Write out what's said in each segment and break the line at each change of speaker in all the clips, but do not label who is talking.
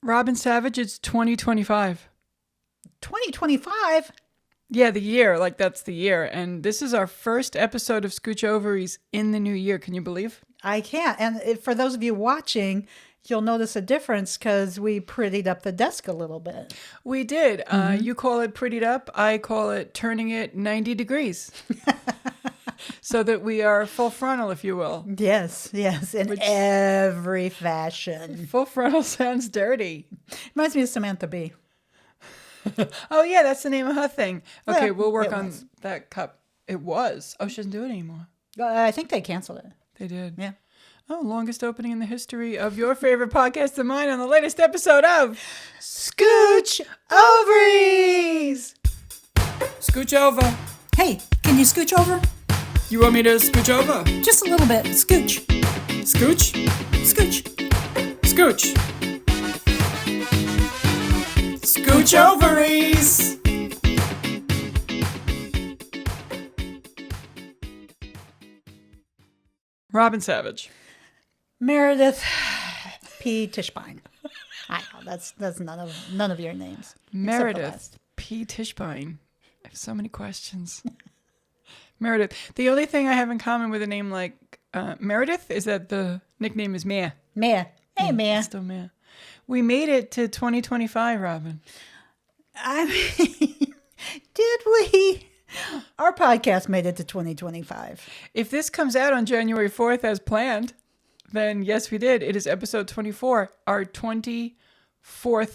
Robin Savage, it's 2025.
2025?
Yeah, the year. Like, that's the year. And this is our first episode of Scooch Ovaries in the new year. Can you believe?
I can't. And for those of you watching, you'll notice a difference because we prettied up the desk a little bit.
We did. You call it prettied up. I call it turning it 90 degrees. So that we are full frontal, if you will.
Yes, in every fashion.
Full frontal sounds dirty.
Reminds me of Samantha Bee.
Oh, yeah, that's the name of her thing. Okay,
Yeah,
we'll work
it
on
was.
that cup. It was. Oh, she doesn't do it anymore.
I think they canceled it.
They did.
Yeah.
Oh, longest opening in the history of your favorite podcast and mine on the latest episode of
Scooch Ovaries!
Scooch Over.
Hey, can you scooch over?
You want me to scooch over?
Just a little bit. Scooch.
Scooch?
Scooch.
Scooch. Scooch Ovaries. Robin Savage.
Meredith P. Tischbein. I know, that's none of your names. except the
Meredith
last.
P. Tischbein. I have so many questions. Meredith. The only thing I have in common with a name like Meredith is that the nickname is Mia.
Mia. Hey, Mia.
It's still Mia. We made it to 2025, Robin.
I mean, did we? Our podcast made it to 2025.
If this comes out on January 4th as planned, then yes, we did. It is episode 24, our 24th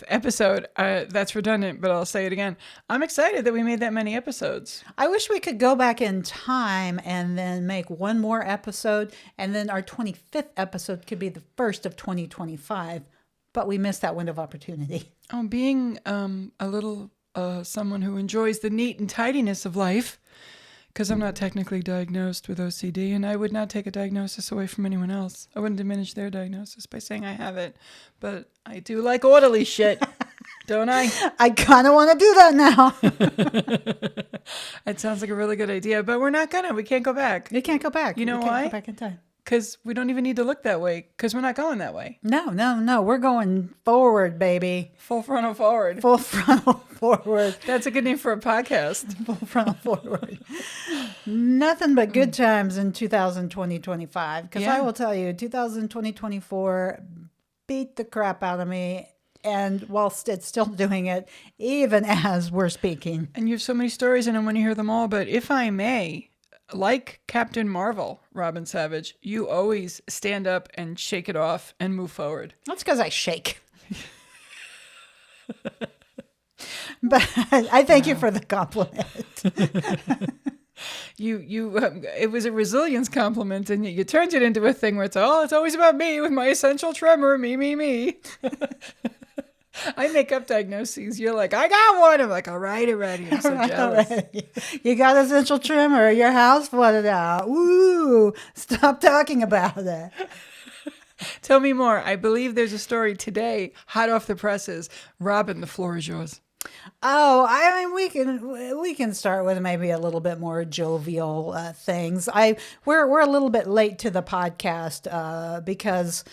episode. That's redundant, but I'll say it again. I'm excited that we made that many episodes.
I wish we could go back in time and then make one more episode, and then our 25th episode could be the first of 2025, but we missed that window of opportunity.
Oh, being a little someone who enjoys the neat and tidiness of life, because I'm not technically diagnosed with OCD, and I would not take a diagnosis away from anyone else. I wouldn't diminish their diagnosis by saying I have it, but I do like orderly shit, don't I?
I kind of want to do that now.
It sounds like a really good idea, but we're not gonna. We can't go back.
You can't go back.
You know
can't
why?
Go back in time.
Because we don't even need to look that way, because we're not going that way.
No. We're going forward, baby.
Full frontal forward.
Full frontal forward.
That's a good name for a podcast.
Full frontal forward. Nothing but good times in 2020-25. Because
Yeah.
I will tell you, 2020-24 beat the crap out of me. And whilst it's still doing it, even as we're speaking.
And you have so many stories, and I want to hear them all. But if I may, like Captain Marvel, Robin Savage, you always stand up and shake it off and move forward.
That's because I shake. But I thank you for the compliment.
It was a resilience compliment, and you turned it into a thing where it's always about me with my essential tremor, me. I make up diagnoses. You're like, I got one. I'm like, all right, already. I'm so jealous.
You got essential trimmer. Your house flooded out. Ooh, stop talking about it.
Tell me more. I believe there's a story today, hot off the presses. Robin, the floor is yours.
Oh, I mean, we can start with maybe a little bit more jovial things. We're a little bit late to the podcast because,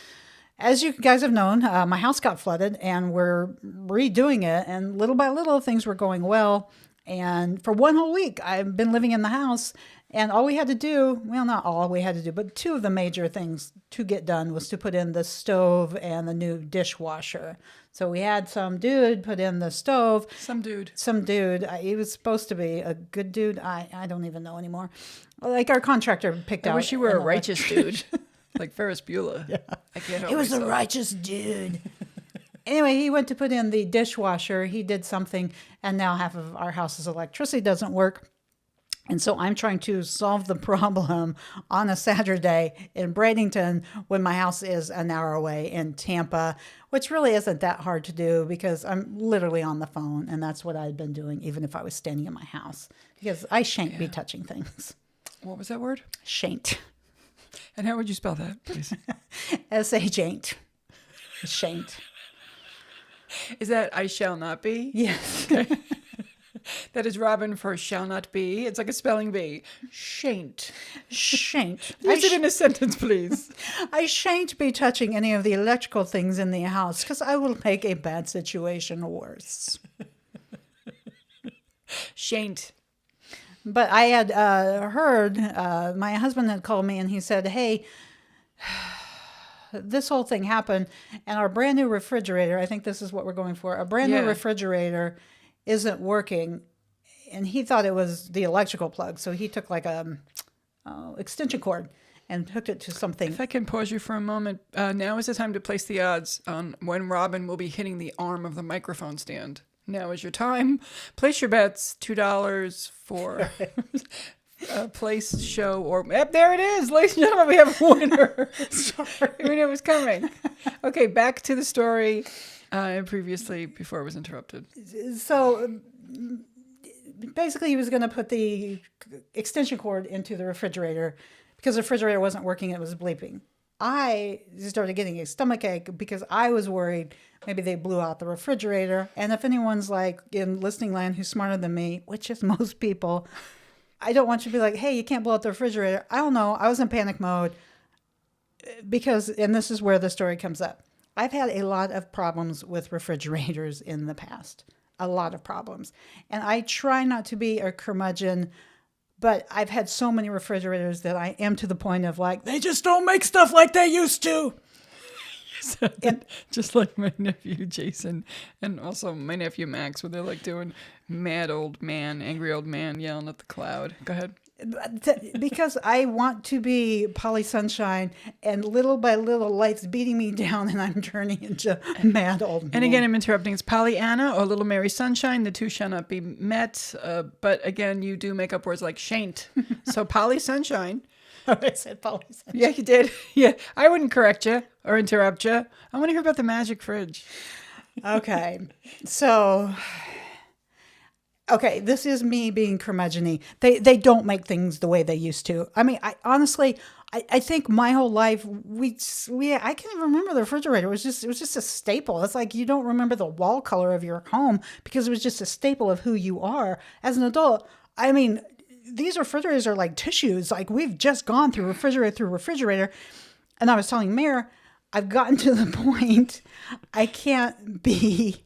as you guys have known, my house got flooded and we're redoing it. And little by little, things were going well. And for one whole week, I've been living in the house. And all we had to do, well, not all we had to do, but two of the major things to get done was to put in the stove and the new dishwasher. So we had some dude put in the stove.
Some dude.
He was supposed to be a good dude. I don't even know anymore. Like our contractor picked out.
I wish you were a righteous dude. Like Ferris Bueller.
Yeah.
I can't help
It was
myself.
a righteous dude. Anyway, he went to put in the dishwasher. He did something, and now half of our house's electricity doesn't work. And so I'm trying to solve the problem on a Saturday in Bradenton when my house is an hour away in Tampa, which really isn't that hard to do because I'm literally on the phone, and that's what I'd been doing even if I was standing in my house because I shan't be touching things.
What was that word?
Shan't.
And how would you spell that, please?
S-H-ain't. Shan't.
Is that I shall not be?
Yes.
That is Robin for shall not be. It's like a spelling bee. Shan't.
shan't.
Use it in a sentence, please.
I shan't be touching any of the electrical things in the house because I will make a bad situation worse.
Shan't.
But I had heard, my husband had called me and he said, hey, this whole thing happened and our brand new refrigerator, I think this is what we're going for, a brand new refrigerator isn't working. And he thought it was the electrical plug. So he took like a extension cord and hooked it to something.
If I can pause you for a moment, now is the time to place the odds on when Robin will be hitting the arm of the microphone stand. Now is your time. Place your bets. $2 for a place, show, or... there it is. Ladies and gentlemen, we have a winner. Sorry. We knew it was coming. Okay, back to the story previously before it was interrupted.
So basically he was going to put the extension cord into the refrigerator because the refrigerator wasn't working. It was bleeping. I started getting a stomach ache because I was worried maybe they blew out the refrigerator. And if anyone's like in listening land who's smarter than me, which is most people, I don't want you to be like, hey, you can't blow out the refrigerator. I don't know. I was in panic mode because, and this is where the story comes up. I've had a lot of problems with refrigerators in the past, a lot of problems. And I try not to be a curmudgeon, but I've had so many refrigerators that I am to the point of like, they just don't make stuff like they used to.
And just like my nephew Jason and also my nephew Max, where they're like doing mad old man, angry old man yelling at the cloud. Go ahead.
Because I want to be Polly Sunshine, and little by little, life's beating me down, and I'm turning into mad old man.
And again, I'm interrupting. It's Pollyanna or Little Mary Sunshine. The two shall not be met. But again, you do make up words like shan't. So Polly Sunshine.
Oh, I said Polly Sunshine.
Yeah, you did. Yeah, I wouldn't correct you or interrupt you. I want to hear about the magic fridge.
Okay, so... Okay, this is me being curmudgeon-y. They don't make things the way they used to. I mean, I honestly think my whole life I can't even remember the refrigerator. It was just a staple. It's like you don't remember the wall color of your home because it was just a staple of who you are as an adult. I mean, these refrigerators are like tissues. Like we've just gone through refrigerator, and I was telling Mayor, I've gotten to the point I can't be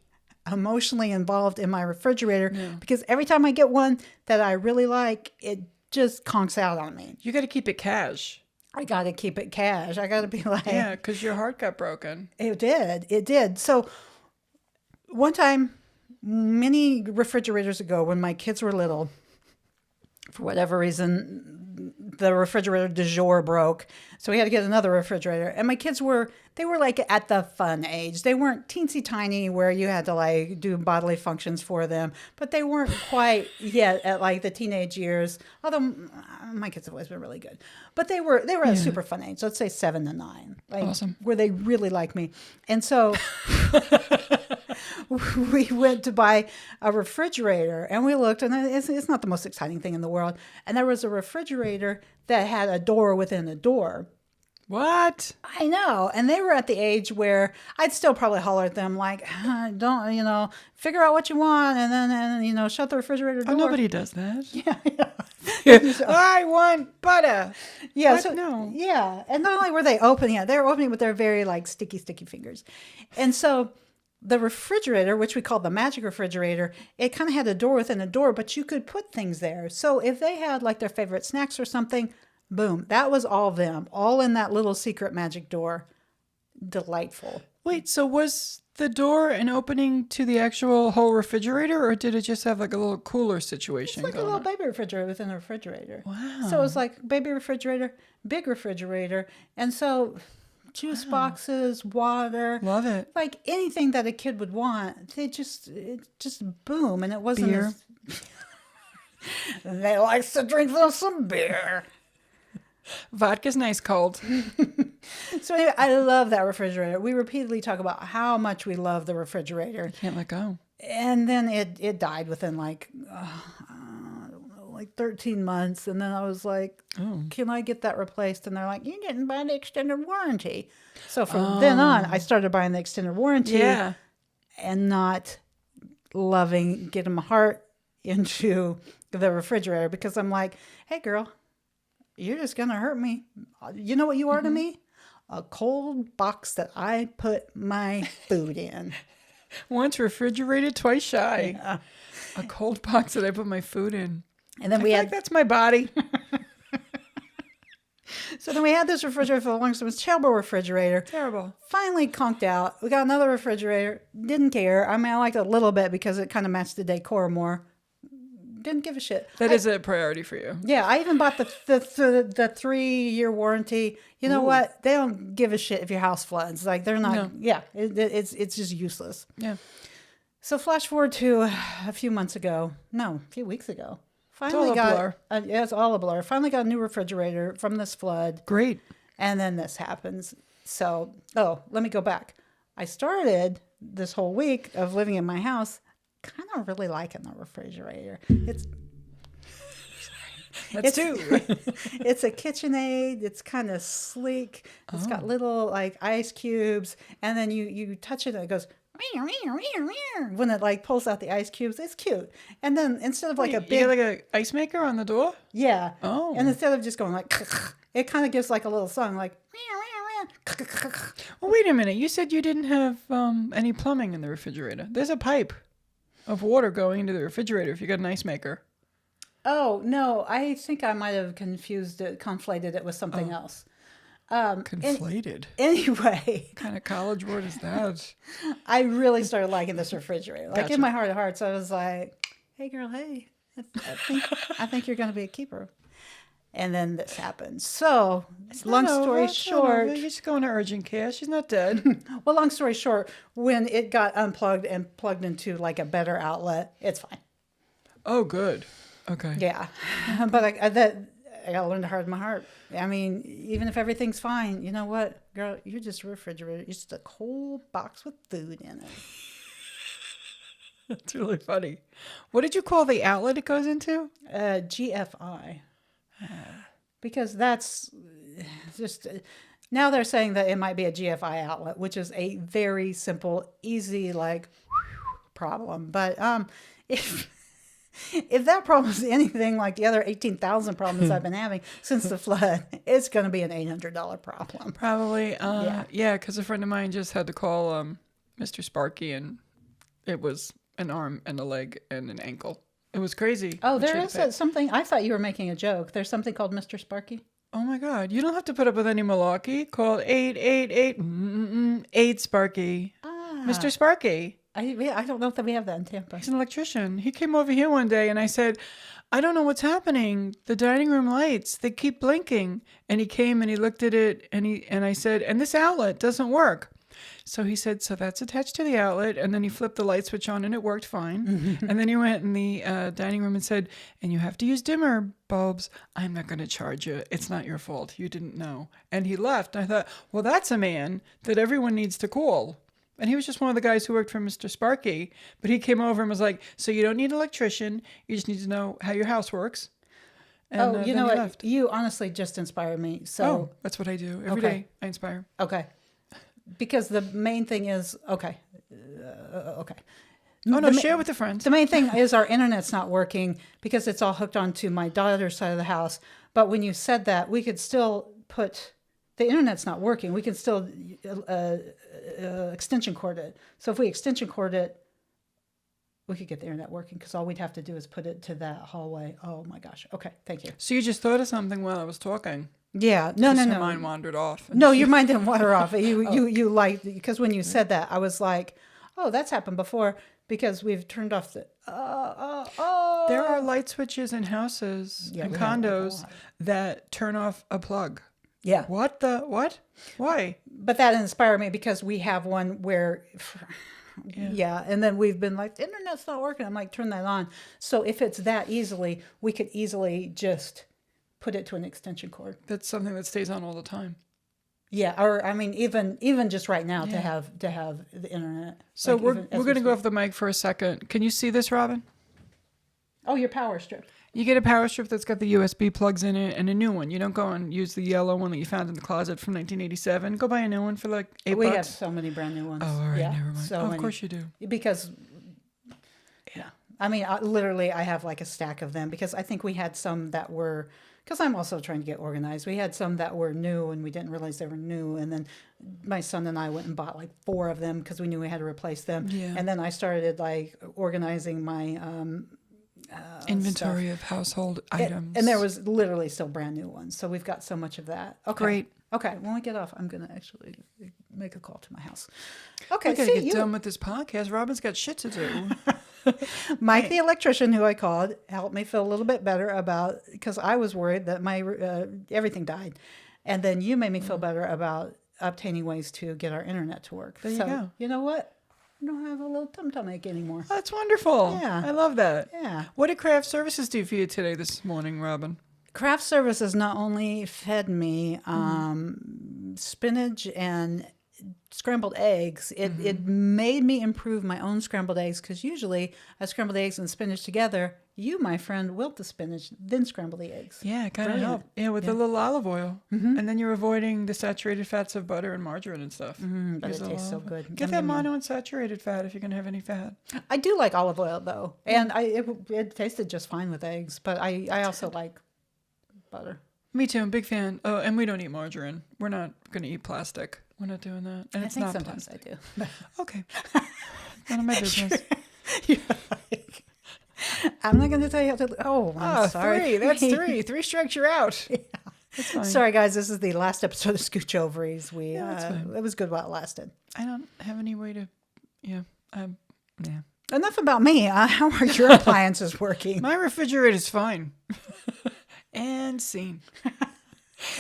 emotionally involved in my refrigerator because every time I get one that I really like, it just conks out on me.
You got to keep it cash.
I got to keep it cash. I got to be like...
Yeah, because your heart got broken.
It did. So one time, many refrigerators ago, when my kids were little, for whatever reason, the refrigerator du jour broke. So we had to get another refrigerator. And my kids were like at the fun age. They weren't teensy tiny where you had to like do bodily functions for them, but they weren't quite yet at like the teenage years. Although my kids have always been really good, but they were at a super fun age. Let's say 7 to 9, like,
awesome,
where they really like me. And so we went to buy a refrigerator and we looked, and it's not the most exciting thing in the world. And there was a refrigerator that had a door within a door.
What?
I know. And they were at the age where I'd still probably holler at them like, don't, figure out what you want and then, shut the refrigerator door.
Oh, nobody does that.
Yeah.
I want butter.
Yeah.
What?
So,
no.
Yeah. And not only were they opening it, they were opening it with their very like sticky fingers. And so the refrigerator, which we called the magic refrigerator, it kind of had a door within a door, but you could put things there. So if they had like their favorite snacks or something, boom, that was all of them, all in that little secret magic door. Delightful.
Wait, so was the door an opening to the actual whole refrigerator, or did it just have like a little cooler situation?
It's like a little baby refrigerator within a refrigerator.
Wow.
So it was like baby refrigerator, big refrigerator. And so juice boxes, water.
Love it.
Like anything that a kid would want, it just boom. And it wasn't
Beer.
They likes to drink some beer.
Vodka's nice cold.
So anyway, I love that refrigerator. We repeatedly talk about how much we love the refrigerator.
Can't let go.
And then it died within like, I don't know, like 13 months. And then I was like, can I get that replaced? And they're like, you didn't buy the extended warranty. So from then on, I started buying the extended warranty and not loving getting my heart into the refrigerator because I'm like, hey, girl, you're just going to hurt me. You know what you are to me? A cold box that I put my food in.
Once refrigerated, twice shy.
Yeah.
A cold box that I put my food in.
And then
I
we
feel
had
like that's my body.
so then we had this refrigerator for the longest. It was a terrible refrigerator.
Terrible.
Finally conked out. We got another refrigerator. Didn't care. I mean, I liked it a little bit because it kind of matched the decor more. Didn't give a shit.
That is a priority for you.
Yeah, I even bought the 3-year warranty. You know what? They don't give a shit if your house floods. Like they're not.
No.
Yeah, it's just useless.
Yeah.
So flash forward to a few months ago. No, a few weeks ago. Finally
all a
got.
blur.
Yeah, it's all a blur. Finally got a new refrigerator from this flood,
Great.
and then this happens. So, let me go back. I started this whole week of living in my house kind of really liking the refrigerator. It's
That's two.
it's a KitchenAid. It's kind of sleek. It's got little like ice cubes, and then you touch it and it goes when it like pulls out the ice cubes. It's cute. And then instead of like a big,
You got like a ice maker on the door?
yeah.
Oh.
And instead of just going like, it kind of gives like a little song like.
Well, wait a minute. You said you didn't have any plumbing in the refrigerator. There's a pipe of water going into the refrigerator if you got an ice maker.
Oh no, I think I might have conflated it with something else.
Conflated.
Anyway,
What kind of college word is that?
I really started liking this refrigerator. Like
Gotcha.
in my heart of hearts, I was like, "Hey, girl, hey, I think you're going to be a keeper." And then this happened. So, long story short,
you're just going to urgent care. She's not dead.
well, long story short, when it got unplugged and plugged into like a better outlet, it's fine.
Oh, good. Okay.
Yeah, but I gotta learn to harden my heart. I mean, even if everything's fine, you know what, girl, you're just a refrigerator. You're just a cold box with food in it.
That's really funny. What did you call the outlet it goes into?
GFI. Because that's just now they're saying that it might be a GFI outlet, which is a very simple, easy like problem. But if that problem is anything like the other 18,000 problems I've been having since the flood, it's going to be an $800 problem.
Probably. Yeah, because a friend of mine just had to call Mr. Sparky, and it was an arm and a leg and an ankle. It was crazy.
Oh,
what she
there
had
is
to pay.
something. I thought you were making a joke. There's something called Mr. Sparky.
Oh my God! You don't have to put up with any malarkey. Call 888 Sparky. Mr. Sparky.
I don't know if we have that in Tampa.
He's an electrician. He came over here one day and I said, I don't know what's happening. The dining room lights, they keep blinking. And he came and he looked at it and I said, and this outlet doesn't work. So he said, so that's attached to the outlet. And then he flipped the light switch on and it worked fine. And then he went in the dining room and said, and you have to use dimmer bulbs. I'm not going to charge you. It's not your fault. You didn't know. And he left. And I thought, well, that's a man that everyone needs to call. And he was just one of the guys who worked for Mr. Sparky. But he came over and was like, so you don't need an electrician. You just need to know how your house works. And,
You
then
know
he
what?
left.
You honestly just inspired me. So,
Oh, that's what I do. Every day I inspire.
okay. Because the main thing is, okay. Okay.
Oh, no, share with a friend.
The main thing is our internet's not working because it's all hooked onto my daughter's side of the house. But when you said that, we could still put, the internet's not working. We can still extension cord it. So if we extension cord it, we could get the internet working because all we'd have to do is put it to that hallway. Oh my gosh. Okay. Thank you.
So you just thought of something while I was talking.
Yeah. No.
Her mind wandered off. and
No,
she-
your mind didn't water off. You like, because when you said that, I was like, oh, that's happened before because we've turned off the,
There are light switches in houses
Yeah,
and
we have like a
condos
lot.
that turn off a plug.
Yeah.
What? Why?
But that inspired me because we have one where, yeah. And then we've been like, the internet's not working. I'm like, turn that on. So if it's that easily, we could easily just put it to an extension cord.
That's something that stays on all the time.
Yeah. Or, I mean, even just right now to have the internet.
So
like,
we're
even as
going to
we
go off the mic for a second. Can you see this, Robin?
Oh, your power strip.
You get a power strip that's got the USB plugs in it and a new one. You don't go and use the yellow one that you found in the closet from 1987. Go buy a new one for like $8.
We have so many brand new ones.
Oh, all right,
yeah,
never mind.
So
Of
many.
course you do.
Because, yeah. I mean, literally, I have like a stack of them because I think we had some that were because I'm also trying to get organized. We had some that were new and we didn't realize they were new. And then my son and I went and bought like 4 of them because we knew we had to replace them.
Yeah.
And then I started like organizing my
Inventory
stuff.
of household items.
And there was literally still brand new ones. So we've got so much of that. Okay.
Great.
Okay. When we get off, I'm going to actually make a call to my house. Okay.
I gotta
See,
get done with this podcast. Robin's got shit to do.
Mike, the electrician who I called, helped me feel a little bit better about, because I was worried that my everything died. And then you made me feel better about obtaining ways to get our internet to work.
There you go.
You know what? I don't have a little tum-tum ache anymore.
That's wonderful.
Yeah.
I love that.
Yeah.
What did craft services do for you today this morning, Robin?
Craft services not only fed me spinach and scrambled eggs, it made me improve my own scrambled eggs, because usually I scrambled eggs and spinach together. You, my friend, wilt the spinach, then scramble the eggs.
Yeah, it kind of
Brilliant.
helped. Yeah, with a little olive oil. And then you're avoiding the saturated fats of butter and margarine and stuff.
But
Use
it
a
tastes so
olive-
good.
Get that monounsaturated fat if you're going to have any fat.
I do like olive oil, though. And it tasted just fine with eggs. But I also like butter.
Me too. I'm a big fan. Oh, and we don't eat margarine. We're not going to eat plastic. We're not doing that. And
I
it's
think
not
sometimes
plastic.
I do.
Okay. None of my business.
You're like, I'm not going to tell you how to. Oh, I'm sorry.
3. That's 3. 3 strikes, you're out. That's fine.
Sorry, guys. This is the last episode of Scooch Ovaries.
that's fine.
It was good while it lasted.
I don't have any way to, yeah.
Enough about me. How are your appliances working?
My refrigerator's fine. And scene.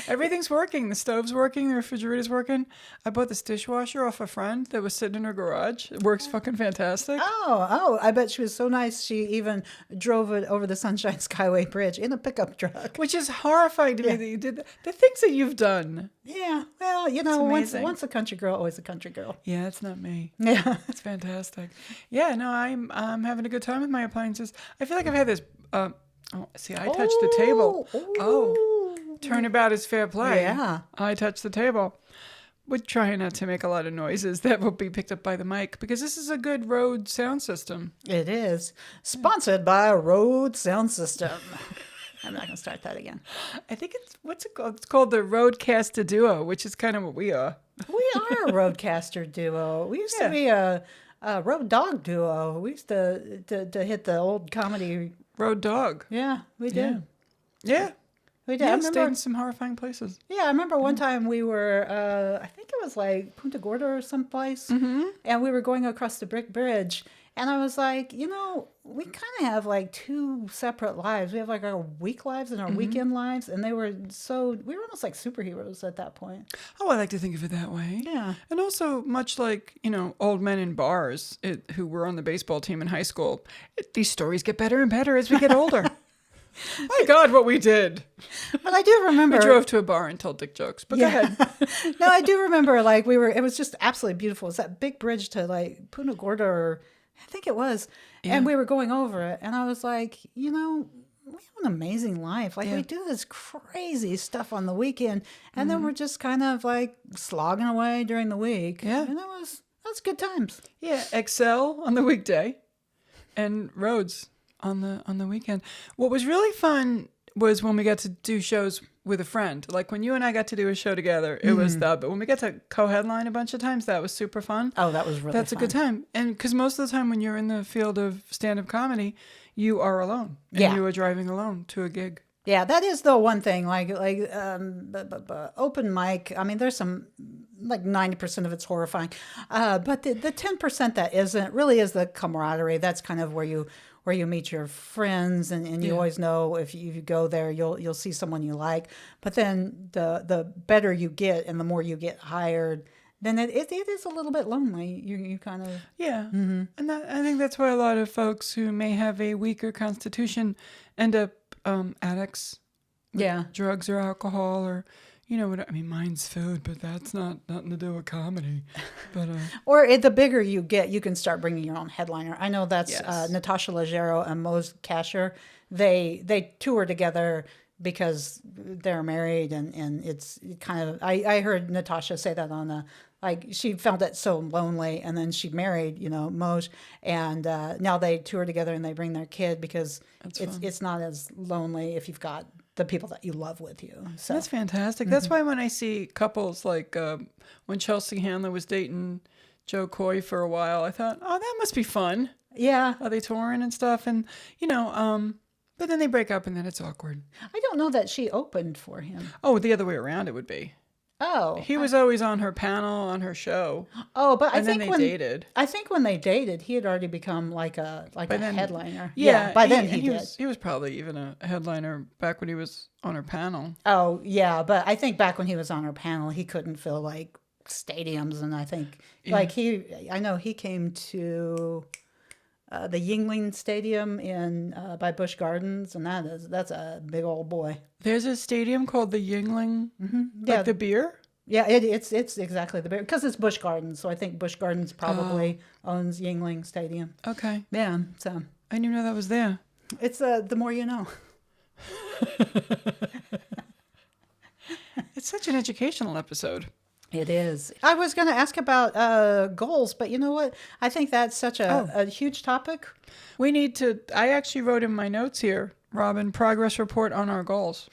Everything's working. The stove's working. The refrigerator's working. I bought this dishwasher off a friend that was sitting in her garage. It works fucking fantastic.
Oh, I bet she was so nice. She even drove it over the Sunshine Skyway Bridge in a pickup truck.
Which is horrifying to me that you did that. The things that you've done.
Yeah, well,
amazing.
once a country girl, always a country girl.
Yeah, it's not me.
Yeah.
It's fantastic. Yeah, no, I'm having a good time with my appliances. I feel like I've had this. See, I touched the table. Turnabout is fair play.
Yeah.
I touched the table. We're trying not to make a lot of noises that will be picked up by the mic, because this is a good Rode sound system.
It is sponsored by Rode Sound System. I'm not going to start that again.
I think what's it called? It's called the Rodecaster Duo, which is kind of what we are.
We are a Rodecaster duo. We used to be a Road Dog duo. We used to hit the old comedy.
Road Dog.
Yeah, we did.
Yeah.
We did.
Yeah,
I
stayed
remember.
in some horrifying places.
Yeah, I remember one time we were. I think it was like Punta Gorda or someplace, and we were going across the brick bridge. And I was like, we kind of have like 2 separate lives. We have like our week lives and our weekend lives, and we were almost like superheroes at that point.
Oh, I like to think of it that way.
Yeah.
And also, much like, old men in bars who were on the baseball team in high school, these stories get better and better as we get older. My God, what we did.
But I do remember.
We drove to a bar and told dick jokes, but go ahead.
No, I do remember like it was just absolutely beautiful. It's that big bridge to like Punta Gorda, or I think it was.
Yeah.
And we were going over it, and I was like, we have an amazing life. Like,
Yeah.
we do this crazy stuff on the weekend, and then we're just kind of like slogging away during the week.
Yeah.
And that's good times.
Yeah, Excel on the weekday and Rhodes on the weekend. What was really fun was when we got to do shows with a friend. Like when you and I got to do a show together, it was but when we got to co-headline a bunch of times, that was super fun.
Oh, that was really
That's
fun.
a good time. And because most of the time when you're in the field of stand-up comedy, you are alone. And
Yeah.
you are driving alone to a gig.
Yeah, that is the one thing. Like open mic. I mean, there's some like 90% of it's horrifying, but the 10% that isn't really is the camaraderie. That's kind of where you meet your friends, and you always know if you go there, you'll see someone you like. But then the better you get, and the more you get hired, then it is a little bit lonely. You kind of
Yeah. And I think that's why a lot of folks who may have a weaker constitution end up addicts with drugs or alcohol, or mine's food, but that's nothing to do with comedy. But
Or the bigger you get, you can start bringing your own headliner. I know that's
Yes.
Natasha Leggero and Mose Kasher. They tour together because they're married, and it's kind of. I heard Natasha say that on she felt it so lonely, and then she married Mose, and now they tour together and they bring their kid because it's not as lonely if you've got the people that you love with you. So
That's fantastic. That's why when I see couples like when Chelsea Handler was dating Joe Coy for a while, I thought, oh, that must be fun.
yeah,
Are they touring and stuff? And, but then they break up and then it's awkward.
I don't know that she opened for him.
Oh, the other way around it would be.
Oh,
He was always on her panel, on her show.
oh, but I
And then
think
they
when
dated.
I think when they dated, he had already become like a
then-
headliner.
Yeah,
by then
and
he did.
he was probably even a headliner back when he was on her panel.
Oh, yeah, but I think back when he was on her panel, he couldn't fill like stadiums, and I think I know he came to the Yingling Stadium in by Busch Gardens, and that's a big old boy.
There's a stadium called the Yingling, like the beer.
Yeah, it's exactly the big because it's Busch Gardens, so I think Busch Gardens probably owns Yingling Stadium.
Okay,
Yeah, so
I didn't even know that was there.
it's the more you know.
It's such an educational episode.
It is. I was going to ask about goals, but you know what? I think that's such a huge topic.
We need to. I actually wrote in my notes here, Robin, progress report on our goals.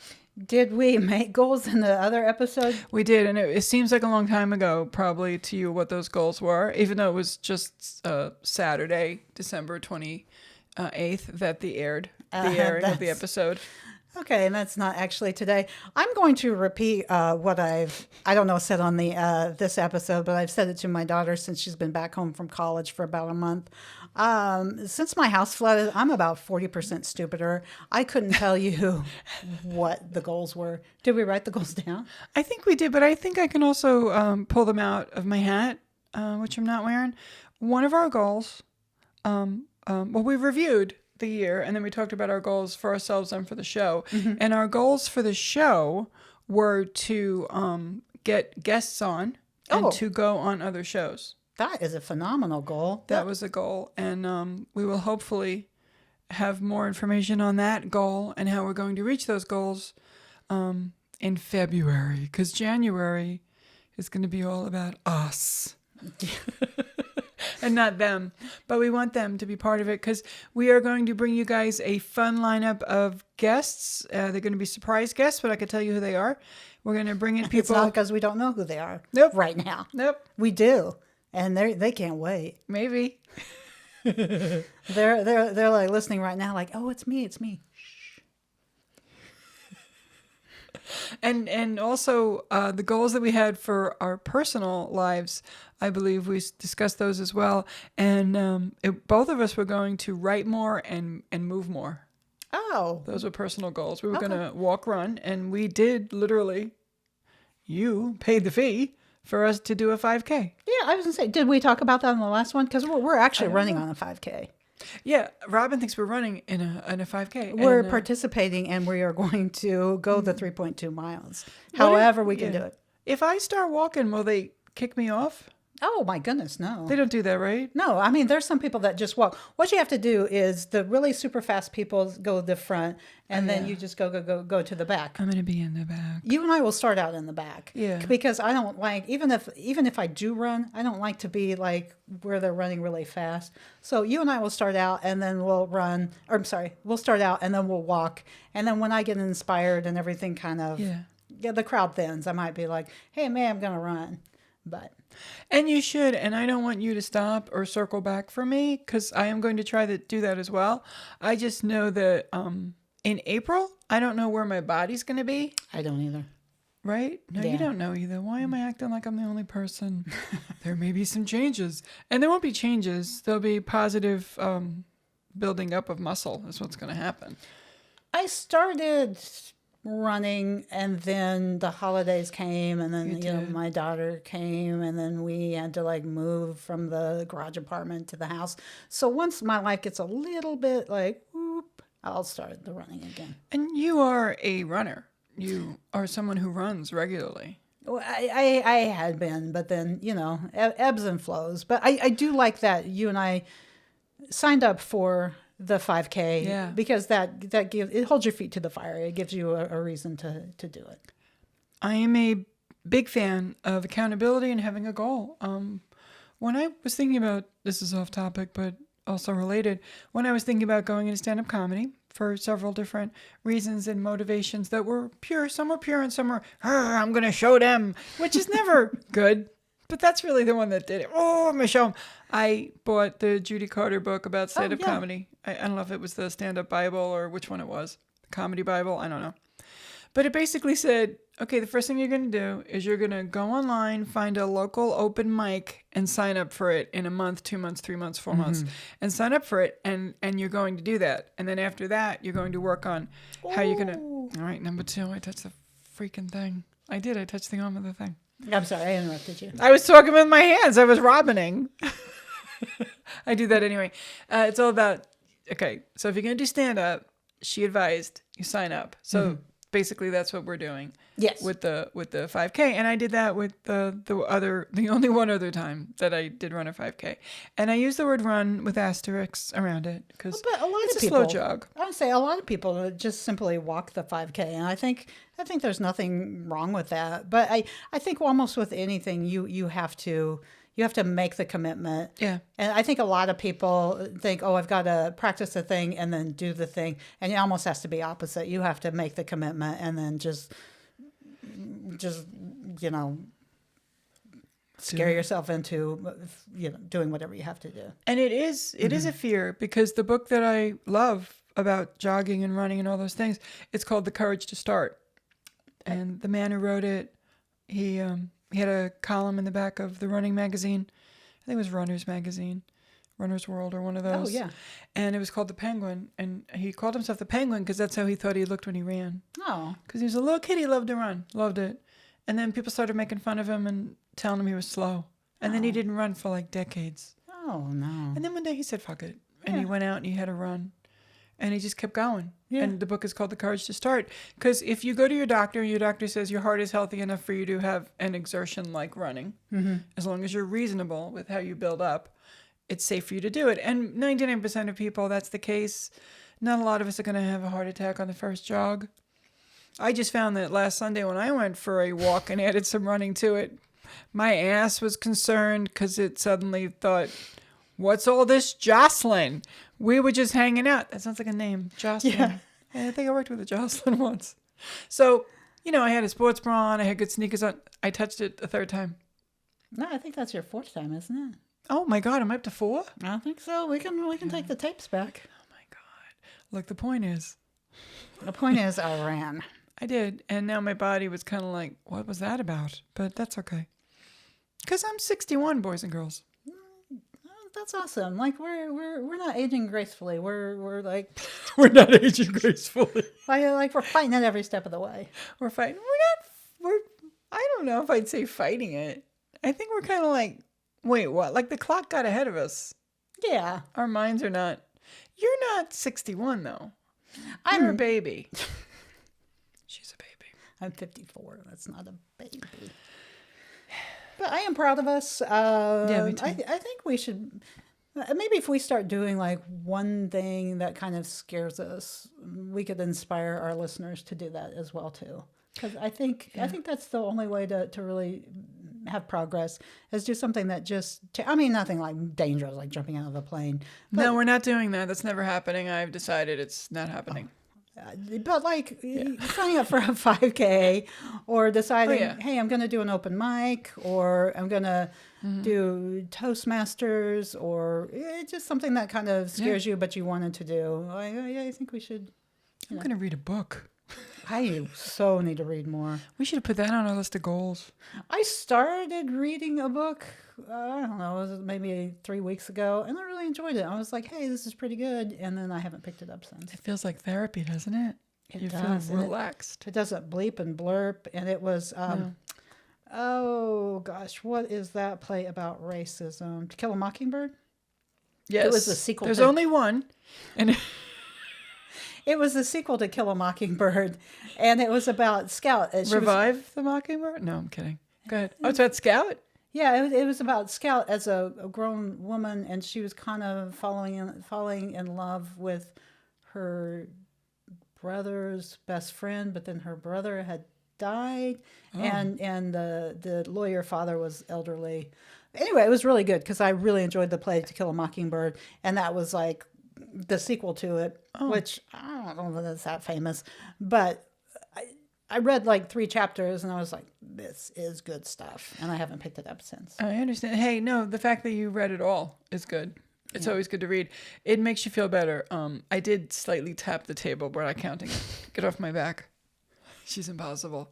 Did we make goals in the other episode?
We did, and it seems like a long time ago, probably to you, what those goals were, even though it was just Saturday, December 28th, that the airing of the episode.
Okay, and that's not actually today. I'm going to repeat what I don't know, said on the this episode, but I've said it to my daughter since she's been back home from college for about a month. Since my house flooded, I'm about 40% stupider. I couldn't tell you what the goals were. Did we write the goals down?
I think we did, but I think I can also pull them out of my hat, which I'm not wearing. One of our goals, well, we reviewed the year, and then we talked about our goals for ourselves and for the show. And our goals for the show were to get guests on and to go on other shows.
That is a phenomenal goal.
That was a goal, and we will hopefully have more information on that goal and how we're going to reach those goals in February, because January is going to be all about us. And not them, but we want them to be part of it because we are going to bring you guys a fun lineup of guests. They're going to be surprise guests, but I can tell you who they are. We're going to bring in people.
It's not because we don't know who they are.
Nope.
Right now.
Nope.
We do, and they can't wait.
Maybe.
They're like listening right now, like, oh, it's me.
And also the goals that we had for our personal lives, I believe we discussed those as well. And both of us were going to write more and move more.
Oh.
Those were personal goals. We were going to walk, run, and we did literally. You paid the fee for us to do a 5K.
Yeah, I was going to say, did we talk about that in the last one? Because we're actually running on a 5K.
Yeah, Robin thinks we're running in a 5K.
We're participating, and we are going to go the 3.2 miles. However we can do it.
If I start walking, will they kick me off?
Oh, my goodness, no.
They don't do that, right?
No, I mean, there's some people that just walk. What you have to do is the really super fast people go to the front, and then you just go to the back.
I'm going to be in the back.
You and I will start out in the back.
Yeah.
Because I don't like, even if I do run, I don't like to be like where they're running really fast. So you and I will start out, and then we'll run, or I'm sorry, we'll start out and then we'll walk. And then when I get inspired and everything kind of, the crowd thins, I might be like, hey, man, I'm going to run. But.
And you should, and I don't want you to stop or circle back for me because I am going to try to do that as well. I just know that in April, I don't know where my body's going to be.
I don't either.
Right? No, you don't know either. Why am I acting like I'm the only person? There may be some changes. And there won't be changes. There'll be positive building up of muscle is what's going to happen.
I started running, and then the holidays came, and then my daughter came, and then we had to like move from the garage apartment to the house. So once my life gets a little bit like whoop, I'll start the running again.
And you are a runner. You are someone who runs regularly.
Well, I had been, but then ebbs and flows. But I do like that you and I signed up for the 5K, because that gives, it holds your feet to the fire. It gives you a reason to do it.
I am a big fan of accountability and having a goal. When I was thinking about, this is off topic, but also related. When I was thinking about going into stand-up comedy for several different reasons and motivations that were pure, some were pure and some were, I'm going to show them, which is never good. But that's really the one that did it. Oh, I'm going to show them. I bought the Judy Carter book about stand-up comedy. I don't know if it was the stand-up Bible or which one it was. The comedy Bible. I don't know. But it basically said, okay, the first thing you're going to do is you're going to go online, find a local open mic and sign up for it in a month, 2 months, 3 months, 4 months, and sign up for it. And you're going to do that. And then after that, you're going to work on how you're going to. All right, number 2, I touched the freaking thing. I did. I touched the arm of the thing.
I'm sorry, I interrupted you.
I was talking with my hands. I was robining. I do that anyway. It's all about, okay, so if you're going to do stand-up, she advised you sign up. So basically that's what we're doing.
Yes.
With the 5K. And I did that with the only one other time that I did run a 5K. And I use the word run with asterisks around it because it's a slow jog.
I would say a lot of people just simply walk the 5K. And I think there's nothing wrong with that. But I think almost with anything, you have to make the commitment.
Yeah.
And I think a lot of people think, oh, I've got to practice the thing and then do the thing. And it almost has to be opposite. You have to make the commitment and then just scare yourself into doing whatever you have to do.
And it is a fear because the book that I love about jogging and running and all those things, it's called The Courage to Start. And the man who wrote it, he had a column in the back of the running magazine. I think it was Runner's Magazine, Runner's World or one of those.
Oh, yeah.
And it was called The Penguin. And he called himself The Penguin because that's how he thought he looked when he ran.
Oh.
Because he was a little kid, he loved to run, loved it. And then people started making fun of him and telling him he was slow. And then he didn't run for like decades.
Oh, no.
And then one day he said, fuck it. And he went out and he had a run. And he just kept going. Yeah. And the book is called The Courage to Start. Because if you go to your doctor says your heart is healthy enough for you to have an exertion like running, as long as you're reasonable with how you build up, it's safe for you to do it. And 99% of people, that's the case. Not a lot of us are going to have a heart attack on the first jog. I just found that last Sunday when I went for a walk and added some running to it, my ass was concerned because it suddenly thought, what's all this Jocelyn? We were just hanging out. That sounds like a name, Jocelyn. Yeah. I think I worked with a Jocelyn once. So, I had a sports bra on. I had good sneakers on. I touched it a third time.
No, I think that's your 4th time, isn't it?
Oh, my God. Am I up to 4?
I think so. We can take the tapes back.
Oh, my God. Look, the point is,
I ran.
I did. And now my body was kind of like, what was that about? But that's okay. Because I'm 61, boys and girls.
That's awesome. Like we're not aging gracefully. We're like
we're not aging gracefully.
Like we're fighting it every step of the way.
We're fighting. I don't know if I'd say fighting it. I think we're kind of like, wait, what? Like the clock got ahead of us.
Yeah.
Our minds are not. You're not 61 though. You're a baby. She's a baby.
I'm 54. That's not a baby. But I am proud of us.
Yeah, me too.
I think we should, maybe if we start doing like one thing that kind of scares us, we could inspire our listeners to do that as well too. Because I think that's the only way to really have progress is do something that just, nothing like dangerous, like jumping out of a plane. But,
no, we're not doing that. That's never happening. I've decided it's not happening.
But like signing up for a 5K or deciding, hey, I'm going to do an open mic or I'm going to do Toastmasters or it's just something that kind of scares you, but you wanted to do. I think we should.
I'm going to read a book.
I so need to read more.
We should have put that on our list of goals.
I started reading a book, I don't know, it was maybe 3 weeks ago, and I really enjoyed it. I was like, hey, this is pretty good, and then I haven't picked it up since.
It feels like therapy, doesn't it?
It does.
Feel relaxed.
It doesn't bleep and blurp, and it was, oh gosh, what is that play about racism? To Kill a Mockingbird?
Yes.
It was the sequel.
There's only one, and
it was the sequel to Kill a Mockingbird, and it was about Scout.
Revive the Mockingbird? No, I'm kidding. Go ahead. Oh, it's about Scout?
Yeah, it was about Scout as a grown woman, and she was kind of falling in love with her brother's best friend, but then her brother had died, and the lawyer father was elderly. Anyway, it was really good because I really enjoyed the play To Kill a Mockingbird, and that was like the sequel to it, which I don't know if that's that famous, but I read like 3 chapters and I was like, this is good stuff, and I haven't picked it up since.
I understand. Hey, no, the fact that you read it all is good. It's always good to read. It makes you feel better. I did slightly tap the table. We're not counting it. Get off my back. She's impossible.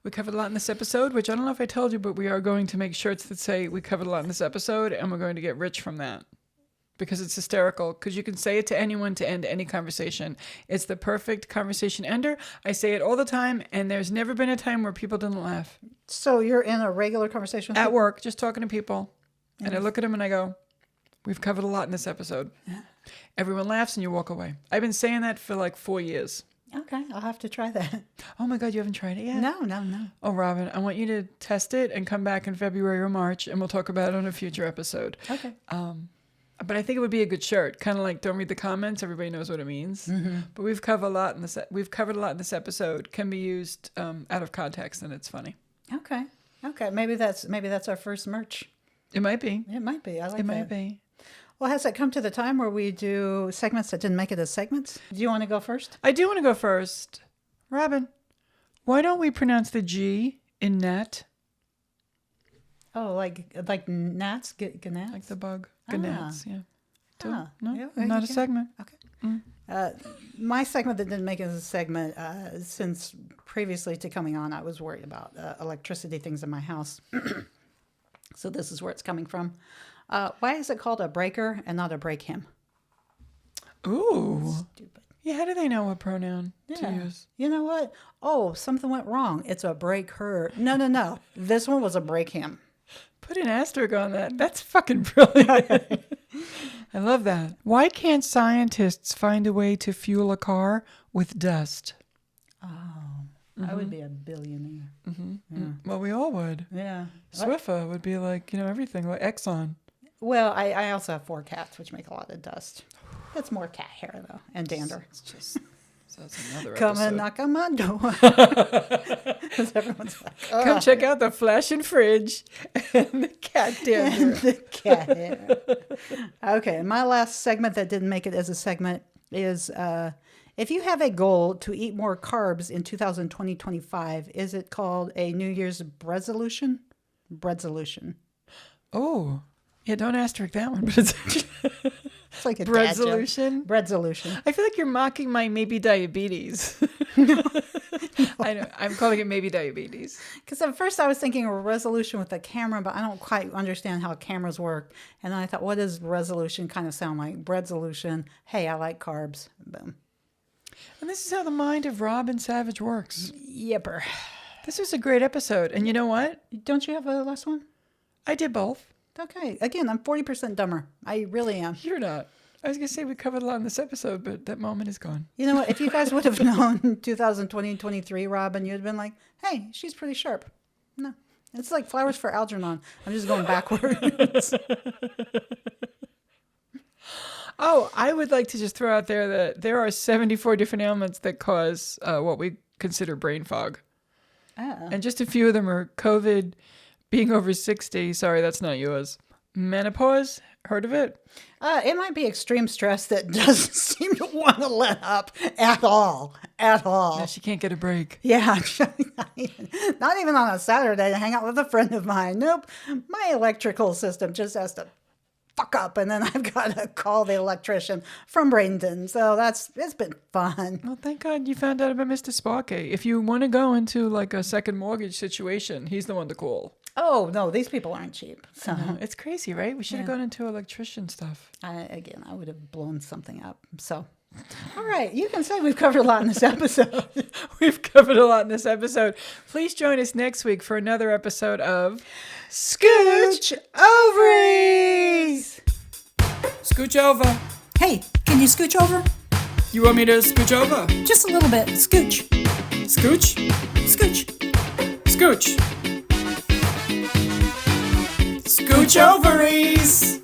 We covered a lot in this episode, which I don't know if I told you, but we are going to make shirts that say we covered a lot in this episode, and we're going to get rich from that. Because it's hysterical. Because you can say it to anyone to end any conversation. It's the perfect conversation ender. I say it all the time, and there's never been a time where people didn't laugh.
So you're in a regular conversation with
At
people?
work, just talking to people. And I look at them and I go, we've covered a lot in this episode. Everyone laughs and you walk away. I've been saying that for like 4 years.
Okay, I'll have to try that.
Oh my God, you haven't tried it yet?
No.
Oh, Robin, I want you to test it and come back in February or March, and we'll talk about it on a future episode.
Okay.
But I think it would be a good shirt, kind of like "Don't read the comments." Everybody knows what it means. Mm-hmm. But we've covered a lot in this. We've covered a lot in this episode. Can be used out of context, and it's funny.
Okay. Maybe that's our first merch.
It might be.
It might be. I like that.
It might be.
Well, has it come to the time where we do segments that didn't make it as segments? Do you want to go first?
I do want to go first. Robin, why don't we pronounce the G in gnat?
Oh, like gnats? Gnats?
Like the bug. Gnats, yeah.
Ah,
No,
yeah,
not a
okay.
segment.
Okay. My segment that didn't make it as a segment, since previously to coming on, I was worried about electricity things in my house. So this is where it's coming from. Why is it called a breaker and not a break him?
Ooh.
Stupid.
Yeah, how do they know what pronoun to use?
You know what? Oh, something went wrong. It's a break her. No. This one was a break him.
Put an asterisk on that. That's fucking brilliant. I love that. Why can't scientists find a way to fuel a car with dust?
Oh, I would be a billionaire.
Mm-hmm.
Yeah.
Well, we all would.
Yeah.
Swiffer would be like, everything, like Exxon.
Well, I also have 4 cats, which make a lot of dust. That's more cat hair, though, and dander.
It's just, so that's another
Come
episode.
and knock on my door. Because everyone's like,
Come check out the flashing fridge and the cat dander.
and the cat hair. Okay, my last segment that didn't make it as a segment is if you have a goal to eat more carbs in 2020-25, is it called a New Year's resolution? Breadsolution.
Oh, yeah, don't asterisk that one. But it's
It's like a dad joke.
breadsolution.
Breadsolution.
I feel like you're mocking my maybe diabetes. I know. I'm calling it maybe diabetes.
Because at first I was thinking a resolution with a camera, but I don't quite understand how cameras work. And then I thought, what does resolution kind of sound like? Breadsolution. Hey, I like carbs. Boom.
And this is how the mind of Robin Savage works.
Yipper.
This was a great episode. And you know what?
Don't you have a last one?
I did both.
Okay. Again, I'm 40% dumber. I really am.
You're not. I was going to say we covered a lot in this episode, but that moment is gone.
You know what? If you guys would have known 2020 and 23, Robin, you'd have been like, hey, she's pretty sharp. No. It's like flowers for Algernon. I'm just going backwards.
Oh, I would like to just throw out there that there are 74 different ailments that cause what we consider brain fog.
Oh.
And just a few of them are COVID, being over 60. Sorry, that's not yours. Menopause. Heard of it?
It might be extreme stress that doesn't seem to want to let up at all. At all.
Yeah, she can't get a break.
Yeah, not even on a Saturday to hang out with a friend of mine. Nope. My electrical system just has to fuck up, and then I've got to call the electrician from Bradenton. So it's been fun.
Well, thank God you found out about Mr. Sparky. If you want to go into like a second mortgage situation, he's the one to call.
Oh, no, these people aren't cheap. So
It's crazy, right? We should have gone into electrician stuff.
I would have blown something up. So, all right, you can say we've covered a lot in this episode.
We've covered a lot in this episode. Please join us next week for another episode of
Scooch Ovaries!
Scooch Over.
Hey, can you scooch over?
You want me to scooch over?
Just a little bit. Scooch.
Scooch?
Scooch.
Scooch. Scooch Ovaries!